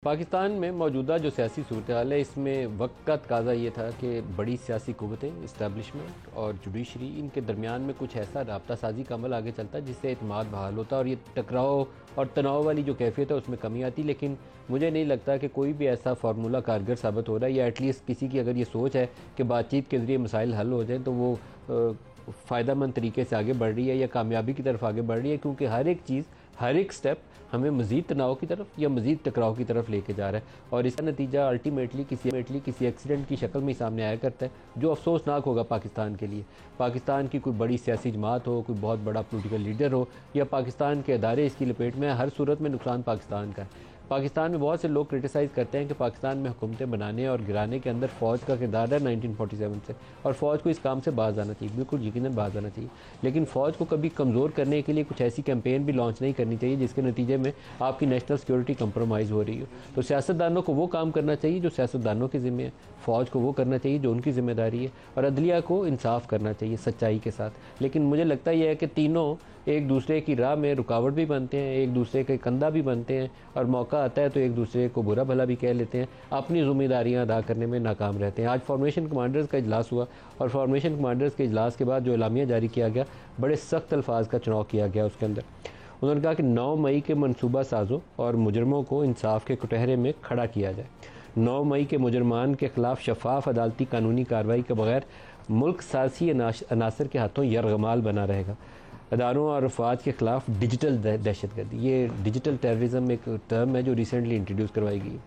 पाकिस्तान में मौजूदा जो सियासी सूरत हाल है, इसमें वक्त का तकाजा ये था कि बड़ी सियासी कुव्वतें, इस्टेब्लिशमेंट और जुडिशरी, इनके दरमियान में कुछ ऐसा राब्ता साजी का अमल आगे चलता जिससे एतमाद बहाल होता और ये टकराव और तनाव वाली जो कैफियत है उसमें कमी आती। लेकिन मुझे नहीं लगता कि कोई भी ऐसा फार्मूला कारगर साबित हो रहा है, या एटलीस्ट किसी की अगर ये सोच है कि बातचीत के ज़रिए मसाइल हल हो जाए तो वो फ़ायदेमंद तरीके से आगे बढ़ रही है या कामयाबी की तरफ आगे बढ़ रही है। क्योंकि हर एक चीज़, हर एक स्टेप हमें मज़ीद तनाव की तरफ या मज़ीद टकराव की तरफ लेके जा रहा है और इसका नतीजा अल्टीमेटली किसी एक्सीडेंट की शक्ल में ही सामने आया करता है, जो अफसोसनाक होगा पाकिस्तान के लिए। पाकिस्तान की कोई बड़ी सियासी जमात हो, कोई बहुत बड़ा पोलिटिकल लीडर हो या पाकिस्तान के अदारे इसकी लपेट में, हर सूरत में नुकसान पाकिस्तान का है। पाकिस्तान में बहुत से लोग क्रिटिसाइज़ करते हैं कि पाकिस्तान में हुकूमतें बनाने और गिराने के अंदर फ़ौज का किरदार है 1947 से, और फ़ौज को इस काम से बाज आना चाहिए, बिल्कुल यकीनन बाज आना चाहिए। लेकिन फ़ौज को कभी कमज़ोर करने के लिए कुछ ऐसी कैंपेन भी लॉन्च नहीं करनी चाहिए जिसके नतीजे में आपकी नेशनल सिक्योरिटी कंप्रोमाइज़ हो रही हो। तो सियासतदानों को वो काम करना चाहिए जो सियासतदानों के ज़िम्मे है, फ़ौज को वो करना चाहिए जो उनकी ज़िम्मेदारी है, और अदलिया को इंसाफ करना चाहिए सच्चाई के साथ। लेकिन मुझे लगता यह है कि तीनों एक दूसरे की राह में रुकावट भी बनते हैं, एक दूसरे के कंधा भी बनते हैं, और मौका आता है तो एक दूसरे को बुरा भला भी कह लेते हैं, अपनी ज़िम्मेदारियां अदा करने में नाकाम रहते हैं। आज फॉर्मेशन कमांडर्स का इजलास हुआ और फॉर्मेशन कमांडर्स के इजलास के बाद जो एलामिया जारी किया गया, बड़े सख्त अल्फाज का चुनाव किया गया। उसके अंदर उन्होंने कहा कि 9 मई के मनसूबा साजों और मुजरमों को इंसाफ के कटहरे में खड़ा किया जाए। 9 मई के मुजरमान के खिलाफ शफाफ अदालती कानूनी कार्रवाई के बगैर मुल्क सासी अनासर के हाथों यरगमाल बना रहेगा। अदारों और अफवाज के ख़िलाफ़ डिजिटल दहशतगर्दी, ये डिजिटल टेररिज्म एक टर्म है जो रिसेंटली इंट्रोड्यूस करवाई गई।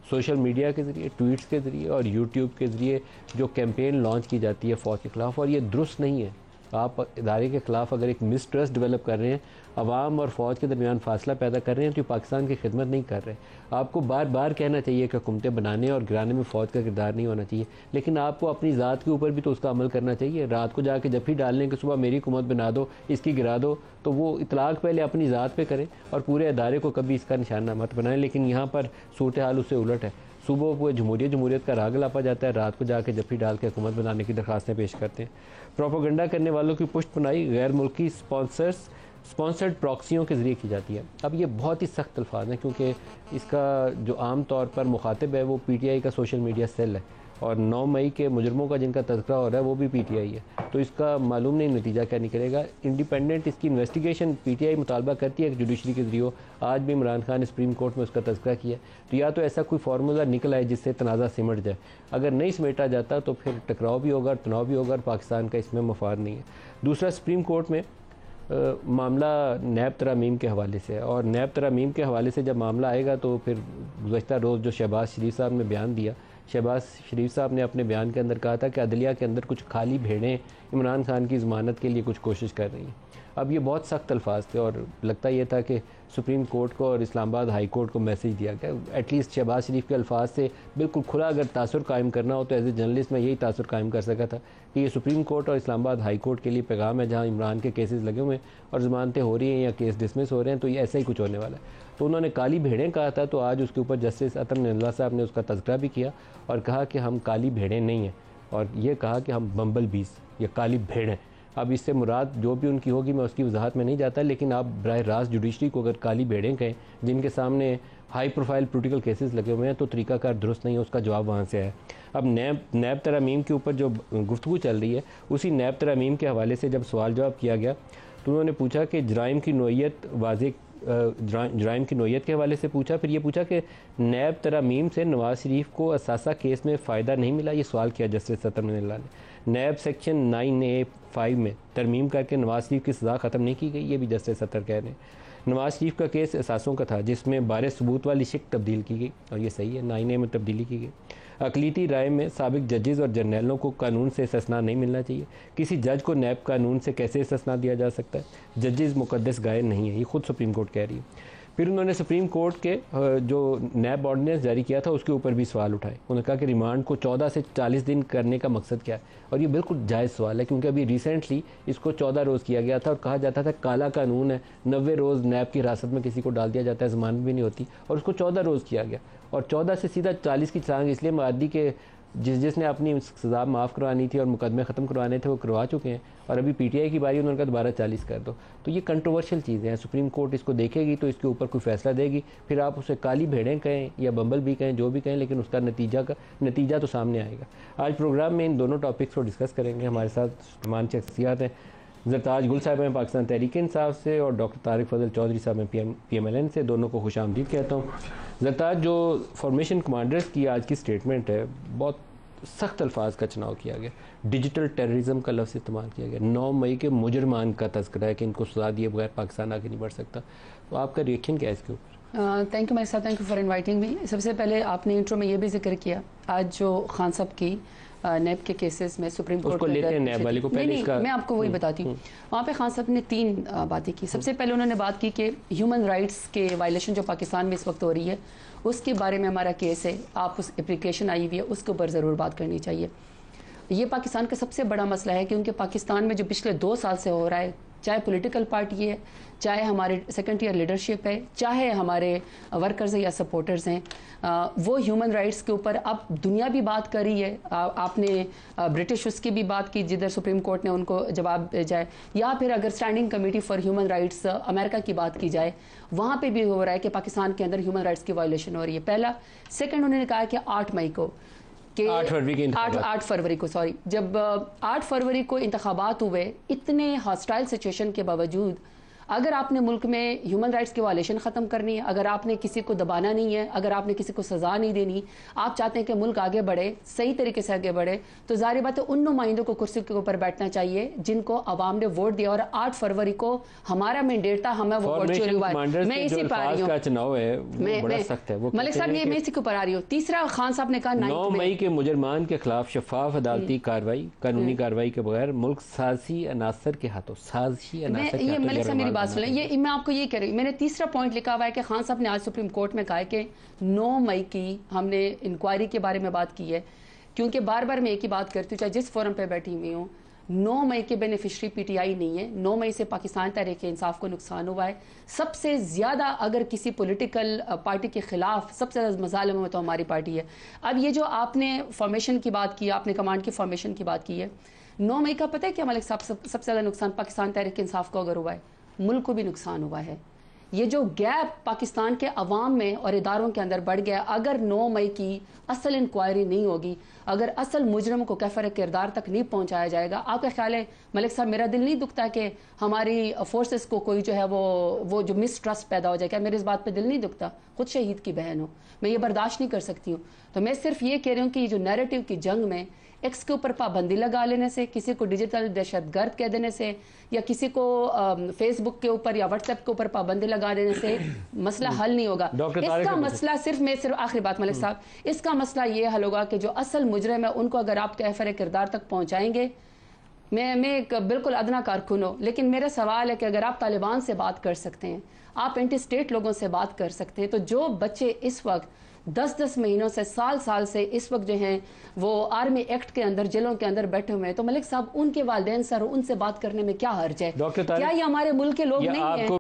सोशल मीडिया के ज़रिए, ट्वीट्स के ज़रिए और यूट्यूब के ज़रिए जो कैंपेन लॉन्च की जाती है फ़ौज के ख़िलाफ़, और ये दुरुस्त नहीं है। आप इदारे के ख़िलाफ़ अगर एक मिसट्रस्ट डेवलप कर रहे हैं, अवाम और फ़ौज के दरमियान फासला पैदा कर रहे हैं, तो पाकिस्तान की खिदमत नहीं कर रहे। आपको बार बार कहना चाहिए कि हुकूमतें बनाने और गिराने में फ़ौज का किरदार नहीं होना चाहिए, लेकिन आपको अपनी ज़ात के ऊपर भी तो उसका अमल करना चाहिए। रात को जाके जफ्फी डालने कि सुबह मेरी हुकूमत बना दो, इसकी गिरा दो, तो वो इतलाक़ पहले अपनी ज़ात पे करें और पूरे अदारे को कभी इसका निशाना मत बनाएं। लेकिन यहाँ पर सूरत हाल उससे उलट है। सुबह को जमहूरियत का राग लापा जाता है, रात को जाके जफ्फी डाल के हुकूमत बनाने की दरख्वास्तें पेश करते हैं। प्रोपोगंडा करने वालों की पुष्ट पुनाई गैर मुल्की स्पॉन्सर्ड प्रॉक्सियों के ज़रिए की जाती है। अब ये बहुत ही सख्त अल्फाज हैं, क्योंकि इसका जो आम तौर पर मुखातिब है वो PTI का सोशल मीडिया सेल है, और 9 मई के मुजरमों का जिनका तज़किरा हो रहा है वो भी PTI है। तो इसका मालूम नहीं नतीजा क्या निकलेगा। इंडिपेंडेंट इसकी इन्वेस्टिगेशन PTI मुतालबा करती है कि जुडिशरी के ज़रिए। आज भी इमरान खान ने सुप्रीम कोर्ट में उसका तज़किरा किया। तो या तो ऐसा कोई फार्मूला निकल आए जिससे तनाज़ा सिमट जाए, अगर नहीं समेटा जाता तो फिर टकराव भी होगा, तनाव भी होगा, और पाकिस्तान का इसमें मफाद नहीं है। दूसरा, सुप्रीम कोर्ट में मामला नैब तरामीम के हवाले से है, और नैब तरामीम के हवाले से जब मामला आएगा तो फिर गुज़श्ता रोज़ जो शहबाज शरीफ साहब ने बयान दिया, शहबाज शरीफ साहब ने अपने बयान के अंदर कहा था कि अदलिया के अंदर कुछ खाली भेड़ें इमरान खान की ज़मानत के लिए कुछ कोशिश कर रही हैं। अब ये बहुत सख्त अल्फाज थे, और लगता ये था कि सुप्रीम कोर्ट को और इस्लामाबाद हाई कोर्ट को मैसेज दिया गया। एटलीस्ट शहबाज शरीफ के अल्फाज से बिल्कुल खुला अगर तासुर कायम करना हो तो एज ए जर्नलिस्ट मैं यही तासुर कायम कर सका था कि ये सुप्रीम कोर्ट और इस्लामाबाद हाई कोर्ट के लिए पैगाम है, जहाँ इमरान के केसेस लगे हुए हैं और ज़मानतें हो रही हैं या केस डिसमिस हो रहे हैं, तो ये ऐसा ही कुछ होने वाला है। तो उन्होंने काली भेड़ें कहा था, तो आज उसके ऊपर जस्टिस अतर निल्ला साहब ने उसका तज़किरा भी किया और कहा कि हम काली भेड़ें नहीं हैं, और ये कहा कि हम बम्बल बीस या काली भेड़ हैं। अब इससे मुराद जो भी उनकी होगी मैं उसकी वजाहत में नहीं जाता, लेकिन आप बराह रास्त जुडिशरी को अगर काली भेड़ें कहें जिनके सामने हाई प्रोफाइल पोलिटिकल केसेस लगे हुए हैं, तो तरीकाकार दुरुस्त नहीं है। उसका जवाब वहाँ से है। अब नैब तरामीम के ऊपर जो गुफ्तगू चल रही है, उसी नैब तरामीम के हवाले से जब सवाल जवाब किया गया तो उन्होंने पूछा कि जराइम की नोयत के हवाले से पूछा। फिर ये पूछा कि नैब तरामीम से नवाज शरीफ को असासा केस में फ़ायदा नहीं मिला, ये सवाल किया जस्टिस अतर निल्ला ने। नैब सेक्शन 9A-5 में तरमीम करके नवाज शरीफ की सज़ा ख़त्म नहीं की गई, ये भी जस्टिस अतर कह रहे हैं। नवाज शरीफ का केस असासों का था जिसमें बारे सबूत वाली शिक तब्दील की गई, और ये सही है, 9A में तब्दीली की गई। अक़लीती राय में साबिक जजेज़ और जर्नलों को कानून से इस्तिस्ना नहीं मिलना चाहिए। किसी जज को नैब कानून से कैसे इस्तिस्ना दिया जा सकता है? जजेज़ मुक़द्दस गाय नहीं है, ये खुद सुप्रीम कोर्ट कह रही है। फिर उन्होंने सुप्रीम कोर्ट के जो नैब ऑर्डिनेंस जारी किया था उसके ऊपर भी सवाल उठाए। उन्होंने कहा कि रिमांड को 14 से 40 दिन करने का मकसद क्या है, और ये बिल्कुल जायज़ सवाल है, क्योंकि अभी रिसेंटली इसको 14 रोज़ किया गया था और कहा जाता था काला कानून है, 90 रोज़ नैब की हिरासत में किसी को डाल दिया जाता है, ज़मानत भी नहीं होती, और उसको 14 रोज़ किया गया। और 14 से सीधा 40 की छलांग इसलिए मार दी कि जिसने अपनी सज़ा माफ़ करवानी थी और मुकदमे ख़त्म करवाने थे वो करवा चुके हैं, और अभी पीटीआई की बारी उन्होंने कहा दोबारा 40 कर दो। तो ये कंट्रोवर्शियल चीज़ें हैं, सुप्रीम कोर्ट इसको देखेगी तो इसके ऊपर कोई फैसला देगी, फिर आप उसे काली भेड़ें कहें या बम्बल भी कहें, जो भी कहें, लेकिन उसका नतीजा तो सामने आएगा। आज प्रोग्राम में इन दोनों टॉपिक्स को डिस्कस करेंगे। हमारे साथ तमाम शख्सियात हैं। ज़रताज गुल साहब हैं पाकिस्तान तहरीक इंसाफ से, और डॉक्टर तारिक फजल चौधरी साहब हैं PMLN से। दोनों को खुश आमदीद कहता हूँ। ज़रताज, जो फॉर्मेशन कमांडर्स की आज की स्टेटमेंट है, बहुत सख्त अल्फाज का चुनाव किया गया, डिजिटल टेररिज्म का लफ्ज़ इस्तेमाल किया गया, 9 मई के मुजरमान का तस्करा है कि इनको सजा दिए बगैर पाकिस्तान आगे नहीं बढ़ सकता। तो आपका रिएक्शन क्या है इसके ऊपर? थैंक यू मेरे साथ, thank you for inviting me. सबसे पहले आपने इंट्रो में ये भी जिक्र किया, आज जो खान साहब की नैब के केसेस में सुप्रीम कोर्ट को लेते हैं नैब वाले को पहले इसका मैं आपको वही बताती हूँ। वहाँ पे खान साहब ने 3 बातें की। सबसे पहले उन्होंने बात की कि ह्यूमन राइट्स के वायलेशन जो पाकिस्तान में इस वक्त हो रही है उसके बारे में हमारा केस है, आप उस एप्लीकेशन आई हुई है उसके ऊपर ज़रूर बात करनी चाहिए। ये पाकिस्तान का सबसे बड़ा मसला है क्योंकि पाकिस्तान में जो पिछले 2 साल से हो रहा है, चाहे पॉलिटिकल पार्टी है, चाहे हमारे सेकंड टीयर लीडरशिप है, चाहे हमारे वर्कर्स या सपोर्टर्स हैं, वो ह्यूमन राइट्स के ऊपर अब दुनिया भी बात कर रही है। आपने ब्रिटिश उसकी भी बात की जिधर सुप्रीम कोर्ट ने उनको जवाब भेजा है, या फिर अगर standing committee for human rights America की बात की जाए, वहाँ पे भी हो रहा है कि पाकिस्तान के अंदर ह्यूमन राइट्स की वायलेशन हो रही है। पहला। सेकेंड, उन्होंने कहा कि 8 मई को 8 फरवरी को जब 8 फरवरी को इंतखाबात हुए, इतने हॉस्टाइल सिचुएशन के बावजूद अगर आपने मुल्क में ह्यूमन राइट्स की वायलेशन ख़त्म करनी है, अगर आपने किसी को दबाना नहीं है, अगर आपने किसी को सज़ा नहीं देनी, आप चाहते हैं कि मुल्क आगे बढ़े, सही तरीके से आगे बढ़े, तो ज़ाहिर बात है उन नुमाइंदों को कुर्सी के ऊपर बैठना चाहिए जिनको अवाम ने वोट दिया। और 8 फरवरी को हमारा मैंडेट था, हमें वो वोट चोरी हुआ है। मैं इसी पर आ रही हूँ, मलिक साहब, मैं इसी के ऊपर आ रही हूँ। तीसरा, खान साहब ने कहा 9 मई के मुजरमान के खिलाफ शफाफ अदालती कार्रवाई, कानूनी कार्रवाई के बगैर मुल्क साजिशी अनासर के हाथों मेरी बात सुन, ये मैं आपको ये कह रही हूँ। मैंने तीसरा पॉइंट लिखा हुआ है कि खान साहब ने आज सुप्रीम कोर्ट में कहा है कि 9 मई की हमने इंक्वायरी के बारे में बात की है, क्योंकि बार बार मैं एक ही बात करती हूँ, चाहे जिस फोरम पे बैठी हुई हूँ, 9 मई के बेनिफिशरी पीटीआई नहीं है। 9 मई से पाकिस्तान तहरीक इंसाफ को नुकसान हुआ है। सबसे ज़्यादा अगर किसी पॉलिटिकल पार्टी के खिलाफ सबसे ज़्यादा मज़ालिम में तो हमारी पार्टी है। अब ये जो आपने फॉर्मेशन की बात की, आपने कमांड की फॉर्मेशन की बात की है, 9 मई का पता है क्या मलिक साहब, सबसे ज़्यादा नुकसान पाकिस्तान तहरीक इंसाफ को अगर हुआ है, मुल्क को भी नुकसान हुआ है। ये जो गैप पाकिस्तान के अवाम में और इदारों के अंदर बढ़ गया, अगर 9 मई की असल इंक्वायरी नहीं होगी, अगर असल मुजरम को कैफर किरदार तक नहीं पहुंचाया जाएगा, आपका ख्याल है मलिक साहब, मेरा दिल नहीं दुखता कि हमारी फोर्सेस को कोई जो है वो जो मिसट्रस्ट पैदा हो जाए? क्या मेरे इस बात पे दिल नहीं दुखता? खुद शहीद की बहन हो, मैं ये बर्दाश्त नहीं कर सकती हूँ। तो मैं सिर्फ ये कह रही हूँ कि जो नैरेटिव की जंग में एक्स के ऊपर पाबंदी लगा लेने से, किसी को डिजिटल दहशतगर्द कह देने से, या किसी को फेसबुक के ऊपर या व्हाट्सएप के ऊपर पाबंदी लगा देने से मसला हल नहीं होगा। इसका मसला सिर्फ आखिरी बात मलिक साहब, इसका मसला ये हल होगा कि जो असल मुजरिम है उनको अगर आप कैफर किरदार तक पहुंचाएंगे। मैं एक बिल्कुल अदना कारकुन हूँ, लेकिन मेरा सवाल है कि अगर आप तालिबान से बात कर सकते हैं, आप एंटी स्टेट लोगों से बात कर सकते हैं, तो जो बच्चे इस वक्त 10-10 महीनों से साल से इस वक्त जो हैं वो आर्मी एक्ट के अंदर जेलों के अंदर बैठे हुए हैं, तो मलिक साहब उनके वालिदैन सर उनसे बात करने में क्या हर्ज है? क्या ये हमारे मुल्क के लोग नहीं हैं?